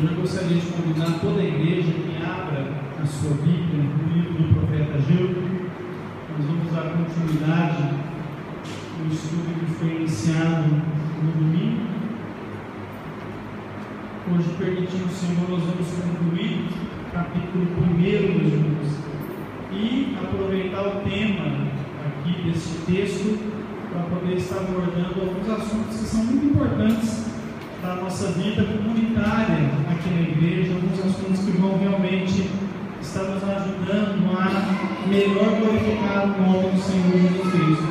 Hoje eu gostaria de convidar toda a igreja que abra a sua Bíblia no livro do profeta Ageu. Nós vamos dar continuidade no estudo que foi iniciado no domingo. Hoje, permitindo o Senhor, nós vamos concluir o capítulo 1, meus irmãos, e aproveitar o tema aqui desse texto para poder estar abordando alguns assuntos que são muito importantes para a nossa vida comunitária aqui na igreja, alguns assuntos que vão realmente estar nos ajudando a melhor glorificar o nome do Senhor Jesus Cristo.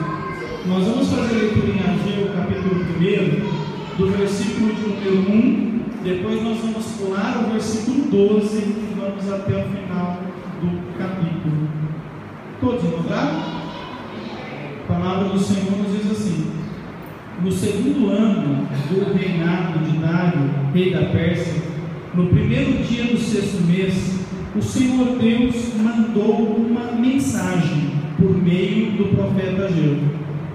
Nós vamos fazer a leitura em Ageu, capítulo 1, do versículo de número 1, depois nós vamos pular o versículo 12 e vamos até o final do capítulo. Todos encontraram? A palavra do Senhor nos diz assim: no segundo ano do reinado de Dário, rei da Pérsia, no primeiro dia do 6º mês, o Senhor Deus mandou uma mensagem por meio do profeta Ageu.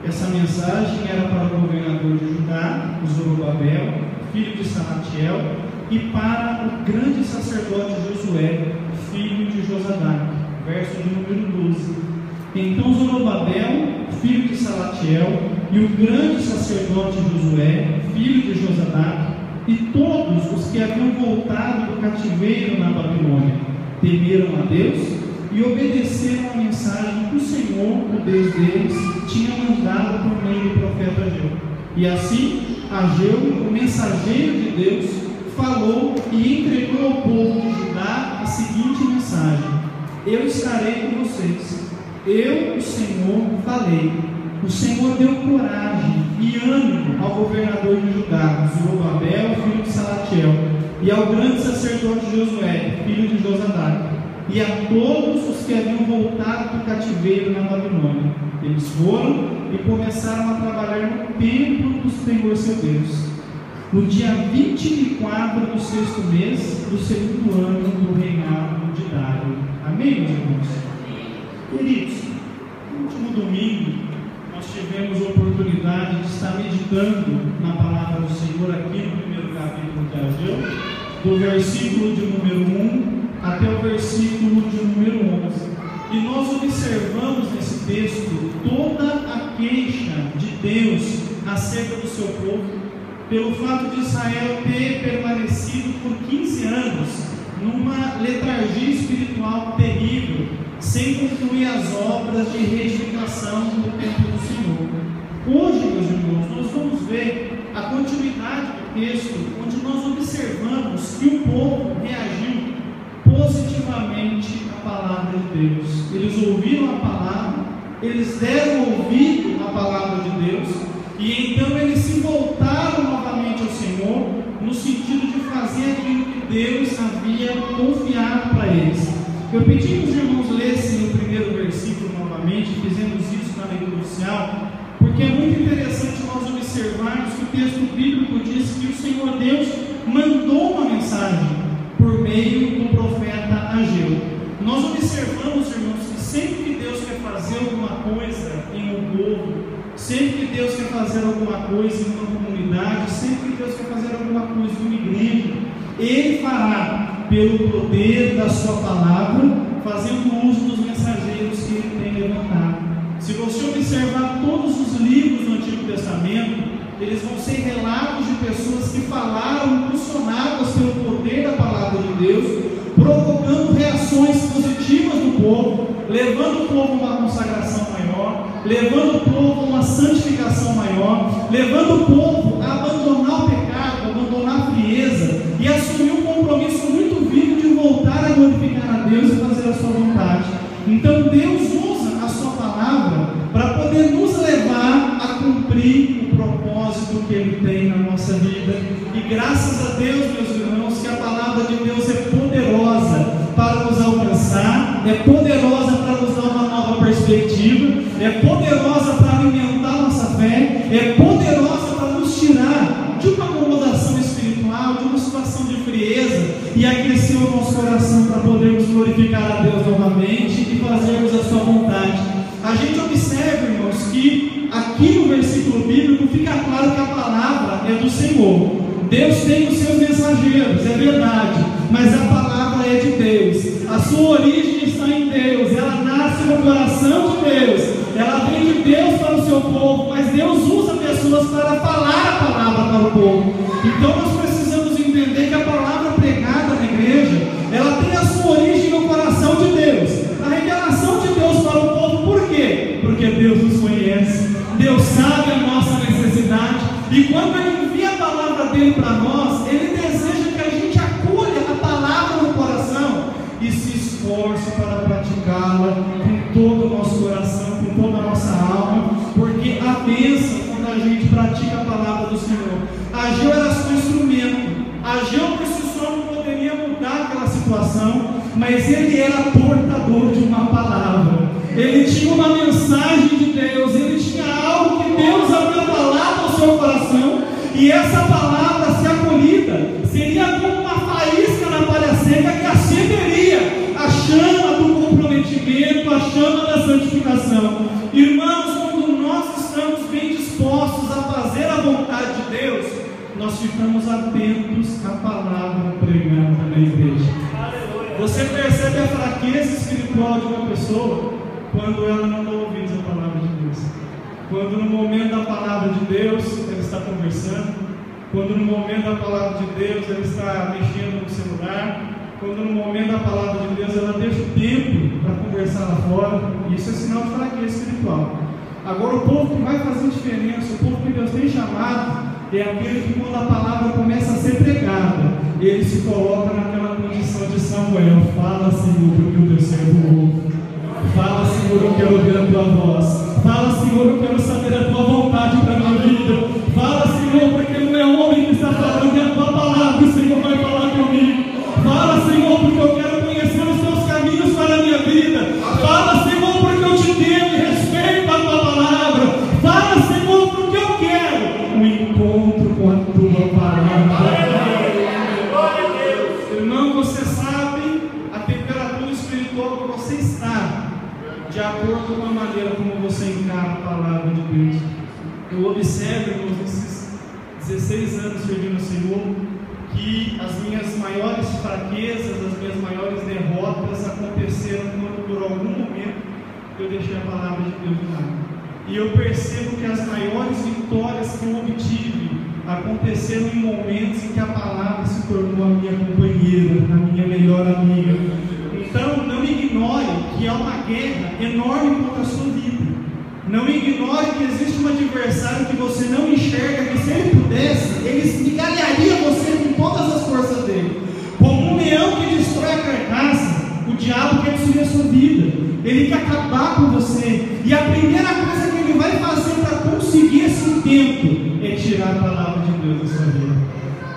Essa mensagem era para o governador de Judá, Zorobabel, filho de Salatiel, e para o grande sacerdote Josué, filho de Josadac. Verso de número 12. Então Zorobabel, filho de Salatiel, e o grande sacerdote Josué, filho de Josadac, e todos os que haviam voltado do cativeiro na Babilônia, temeram a Deus e obedeceram a mensagem que o Senhor, o Deus deles, tinha mandado por meio do profeta Ageu. E assim, Ageu, o mensageiro de Deus, falou e entregou ao povo de Judá a seguinte mensagem: eu estarei com vocês. Eu, o Senhor, falei. O Senhor deu coragem e ânimo ao governador de Judá, Zorobabel, filho de Salatiel, e ao grande sacerdote Josué, filho de Josadac, e a todos os que haviam voltado do cativeiro na Babilônia. Eles foram e começaram a trabalhar no templo do Senhor seu Deus, no dia 24 do 6º mês do segundo ano do reinado de Dário. Amém, meus irmãos? Queridos, no último domingo nós tivemos a oportunidade de estar meditando na palavra do Senhor aqui no primeiro capítulo de Ageu, do versículo de número 1 até o versículo de número 11. E nós observamos nesse texto toda a queixa de Deus acerca do seu povo, pelo fato de Israel ter permanecido por 15 anos numa letargia espiritual terrível, sem concluir as obras de reedificação do templo do Senhor. Hoje, meus irmãos, nós vamos ver a continuidade do texto, onde nós observamos que o povo reagiu positivamente à palavra de Deus. Eles ouviram a palavra, eles deram ouvido à palavra de Deus, e então eles se voltaram novamente ao Senhor, no sentido de fazer aquilo que Deus havia confiado para eles. Eu pedi que os irmãos lessem o primeiro versículo novamente, fizemos isso na leitura oficial, porque é muito interessante nós observarmos que o texto bíblico diz que o Senhor Deus mandou uma mensagem por meio do profeta Ageu. Nós observamos, irmãos, que sempre que Deus quer fazer alguma coisa em um povo, sempre que Deus quer fazer alguma coisa em uma comunidade, sempre que Deus quer fazer alguma coisa em uma igreja, Ele fará pelo poder da sua palavra, fazendo uso dos mensageiros que Ele tem levantado. Se você observar todos os livros do Antigo Testamento, eles vão ser relatos de pessoas que falaram, impulsionadas pelo poder da palavra de Deus, provocando reações positivas do povo, levando o povo a uma consagração maior, levando o povo a uma santificação maior, levando o povo a abandonar o pecado, abandonar a frieza e assumir um compromisso muito vivo de voltar a glorificar a Deus e fazer a sua vontade. Então Deus usa a sua palavra para poder nos levar a cumprir o propósito que Ele tem na nossa vida. E graças a Deus, meus irmãos, que a palavra de Deus é poderosa para nos alcançar, é poderosa para nos dar uma nova perspectiva, é poderosa para alimentar nossa fé, é poderosa para nos tirar de uma acomodação espiritual, de uma situação de frieza, e aquecer o nosso coração para podermos glorificar a Deus novamente e fazermos a sua vontade. A gente observa, irmãos, que aqui no versículo bíblico fica claro que a palavra é do Senhor. Deus tem os seus mensageiros, é verdade, mas a palavra é de Deus, a sua origem está em Deus, ela nasce no coração de Deus, ela vem de Deus para o seu povo, mas Deus usa pessoas para falar a palavra para o povo. Então nós precisamos entender que a palavra pregada na igreja, ela tem a sua origem no coração de Deus, a revelação de Deus para o povo. Por quê? Porque Deus nos conhece, Deus sabe a nossa necessidade, e quando Ele envia a palavra dele para nós, Ele deseja que a gente acolha a palavra no coração e se esforce para praticá-la com todo o nosso coração, com toda a nossa alma, porque a bênção quando a gente pratica a palavra do Senhor. Ageu era só instrumento, Ageu por si só não poderia mudar aquela situação, mas ele era portador de uma palavra, ele tinha uma mensagem de Deus, ele tinha algo que Deus havia falado ao seu coração, e essa palavra, se acolhida, seria como uma faísca na palha seca que acenderia a chama do comprometimento, a chama da santificação. Irmãos, quando nós estamos bem dispostos a fazer a vontade de Deus, nós ficamos atentos à palavra pregada na igreja. Você percebe a fraqueza espiritual de uma pessoa quando ela não dá ouvidos à palavra de Deus. Quando no momento da palavra de Deus ela está conversando, quando no momento da palavra de Deus ela está mexendo no celular, quando no momento da palavra de Deus ela deixa o tempo para conversar lá fora, isso é sinal de fraqueza espiritual. Agora, o povo que vai fazer diferença, o povo que Deus tem chamado, é aquele que quando a palavra começa a ser pregada, ele se coloca naquela condição de Samuel: fala, Senhor, porque o teu servo ouve. Fala, Senhor, eu quero ouvir a tua voz. Fala, Senhor, eu quero saber a tua vontade para a minha vida. Fala, Senhor, porque não é o homem que está falando, é a tua palavra, o Senhor vai falar comigo. Fala, Senhor, porque eu quero conhecer os teus caminhos para a minha vida. Fala, Senhor, porque eu te temo e respeito a tua palavra. Fala, Senhor, porque eu quero um encontro com a tua palavra. Irmão, você sabe a temperatura espiritual que você está, de acordo com a maneira como você encara a palavra de Deus. Eu observo, irmãos, nesses 16 anos servindo ao Senhor, que as minhas maiores fraquezas, as minhas maiores derrotas aconteceram quando por algum momento eu deixei a palavra de Deus de lado. E eu percebo que as maiores vitórias que eu obtive aconteceram em momentos em que a palavra se tornou a minha companheira, a minha melhor amiga. Então, não ignore que há uma guerra enorme contra a sua vida. Não ignore que existe um adversário que você não enxerga, que se ele pudesse, ele esmigalharia você com todas as forças dele. Como um leão que destrói a carcaça, o diabo quer destruir a sua vida. Ele quer acabar com você. E a primeira coisa que ele vai fazer para conseguir esse intento é tirar a palavra de Deus da sua vida.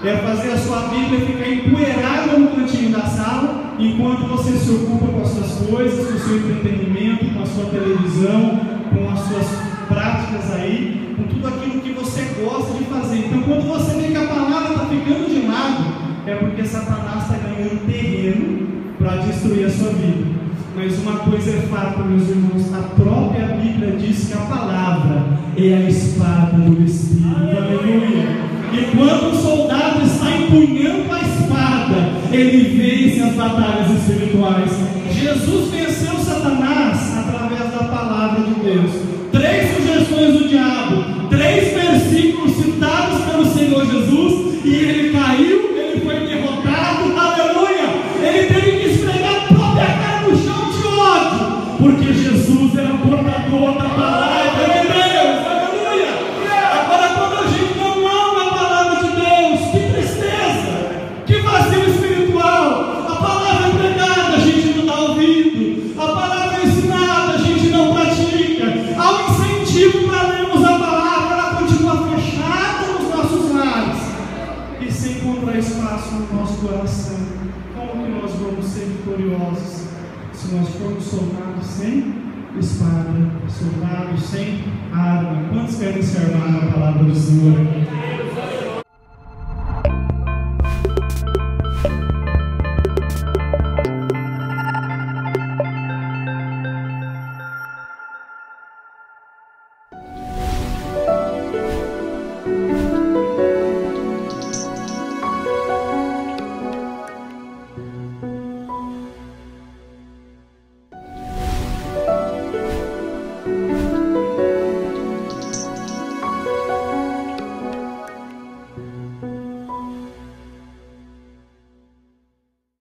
É fazer a sua Bíblia ficar empoeirada no cantinho da sala, enquanto você se ocupa com as suas coisas, com o seu entretenimento, com a sua televisão, com as suas práticas aí, com tudo aquilo que você gosta de fazer. Então, quando você vê que a palavra está ficando de lado, é porque Satanás está ganhando terreno para destruir a sua vida. Mas uma coisa é fato, meus irmãos, a própria Bíblia diz que a palavra é a espada do Espírito. Aleluia! E quando o soldado está empunhando a espada, ele vence as batalhas espirituais. Jesus venceu Satanás através da palavra de Deus. 3 sugestões do diabo, 3 versículos citados pelo Senhor Jesus, e ele caiu, ele foi derrotado. Aleluia! Ele teve que esfregar a própria cara no chão de ódio, porque Jesus era portador da palavra de Deus. Aleluia! Agora, quando a gente não ama a palavra de Deus, que tristeza, que vazio espiritual. A palavra é pregada, a gente não dá ouvido. A palavra é ensinada, a gente não pratica. Há um incentivo para lermos a palavra, ela continua fechada nos nossos lares e sem encontrar espaço no nosso coração. Como que nós vamos ser vitoriosos se nós formos soldados sem espada, soldados sem arma? Quantos querem se armar na palavra